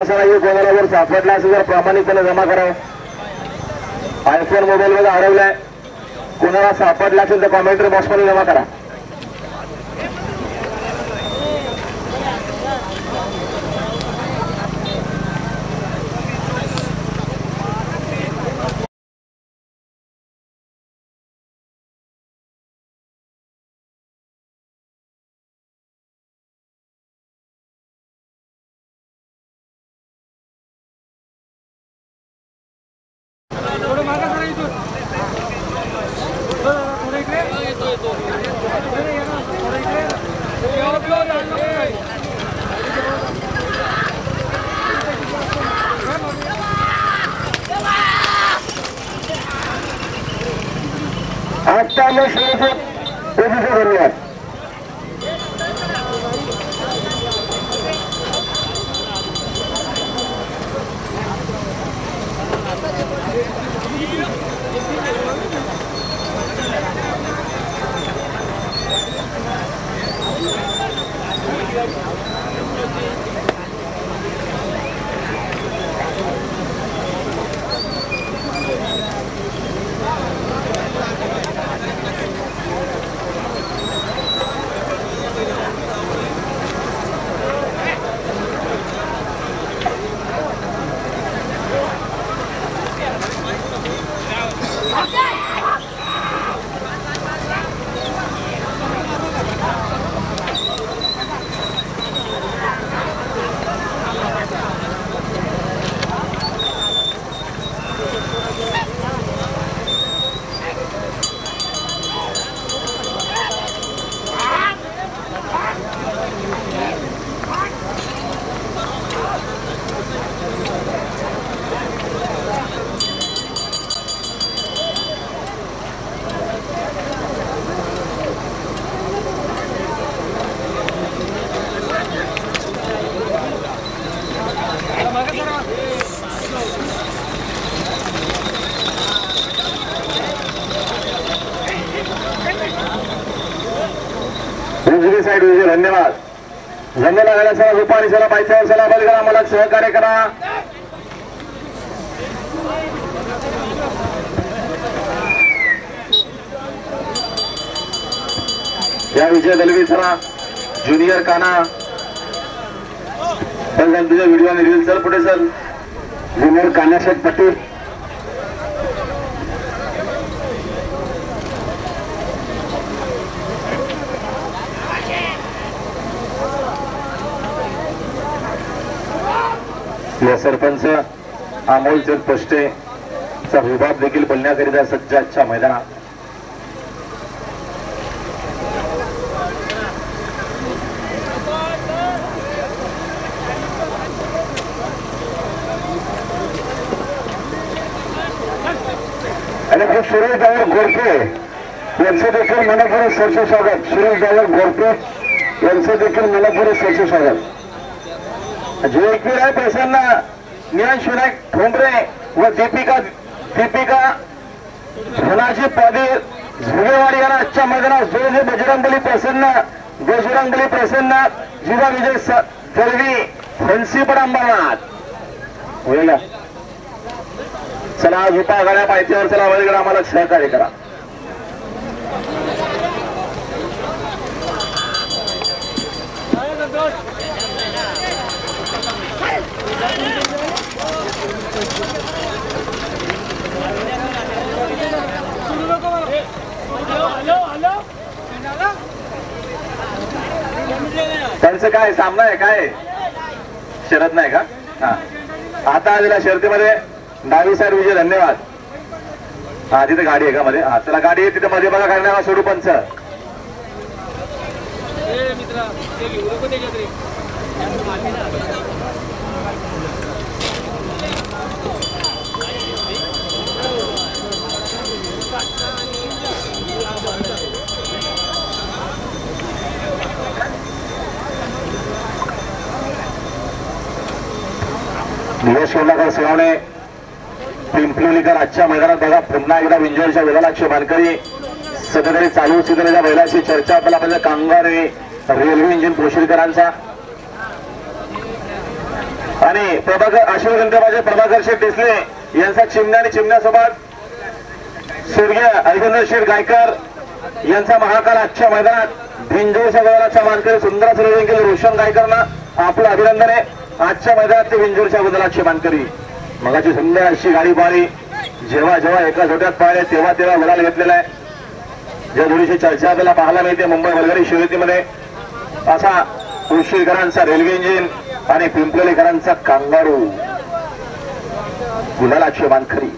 असा नाही कोणाला जर सापडला असेल तर प्रामाणिकपणे जमा करा. आयफोन मोबाईल मध्ये हरवलाय, कोणाला सापडला असेल तर कॉमेंट्री बॉक्स मध्ये जमा करा. धन्यवाद. साइड धन्यवाद. जमेला गेला सर रुपाणी सला पायथ्यावर चला बलगरा मला सहकार्य करा. या विजय दलवी सरा ज्युनियर काना पण तुझ्या व्हिडिओ आणि रील सर पुढे सर ज्युनियर काना शेठ पटेल या सरपंच अमोल चंद पोस्टे चा विभाग देखील बोलण्याकरिता सज्ज आजच्या मैदानात. आणि सुरेश ड्रायव्हर गोरपे यांचं देखील मनपूर्वक सरसे स्वागत. सुरेश ड्रायव्हर गोरपे यांचं देखील मनपूर्वक सरसे स्वागत. जो एकवीर आहे प्रसन्न नियांश विनायक ठोंबरे व दीपिका धनाजी पादे झुलेवाडी यांना आजच्या मैदानात जो बजरंगबली प्रसन्न जीवा विजय दलवी फणसीपड अंबरनाथ होईल. चला झुपा गाड्या पायथ्यावर चला वळगड आम्हाला सहकार्य करा. त्यांचं काय सामना आहे काय शरद नाही का? हा आता आलेल्या शर्तीमध्ये डावी साईड विजय धन्यवाद. हा तिथे गाडी आहे का मध्ये? हा चला गाडी आहे तिथे मध्ये बघा करणार स्वरूपांच यश कोल्हाकर सेवाने पिंपलोलीकर आजच्या मैदानात बघा पुन्हा एकदा विंजोरच्या विधानाक्ष मानकरी सध्या चालू स्थितीच्या बैलाची चर्चा आपल्याला पाहिजे. कामगार रेल्वे इंजिन पोशिरकरांचा आणि आशीर्वाद गणपती प्रभाकर शेठ डिसले यांचा चिमण्या आणि चिमण्यासोबत स्वर्गीय हरिचंद्र शेठ गायकर यांचा महाकाल आजच्या मैदानात भिंजोरच्या गुलालाचा मानकरी सुंदर सुरेशन केले रोशन गायकरना आपलं अभिनंदन आहे. आजच्या मैदानात ते भिंजोरच्या गुलालाचे मानकरी मगाची सुंदर अशी गाडी पाहिली. जेव्हा जेव्हा एका जोड्यात पाहिले तेव्हा तेव्हा गुलाल घेतलेला आहे. ज्या जोडीची चर्चा आपल्याला पाहायला मिळते मुंबई वलगडी शर्यतीमध्ये असा उशीरकरांचा रेल्वे इंजिन आणि पिंपलेकरांचा कांगारू गुलालाचे मानकरी.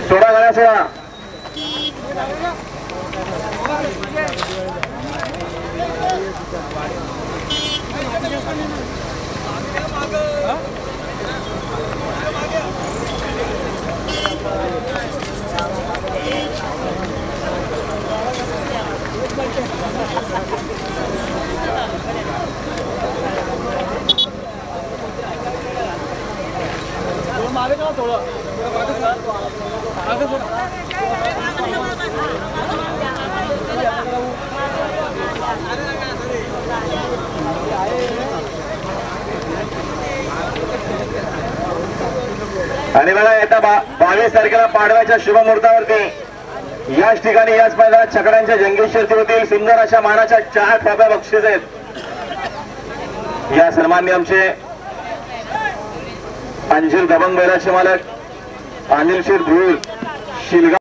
सोडा गाड्या सोडा. आणि मला येत्या 22 तारखेला पाडव्याच्या शुभ मुहूर्तावरती याच ठिकाणी याच मैदानात छकड्यांच्या जंगी शर्यती होतील. सुंदर अशा मानाच्या 4 ट्रॉफ्या बक्षीस आहेत. या सन्माननीय आमचे अंजीर दबंग बैलाचे मालक अनिल शेठ धूळ शिलगाव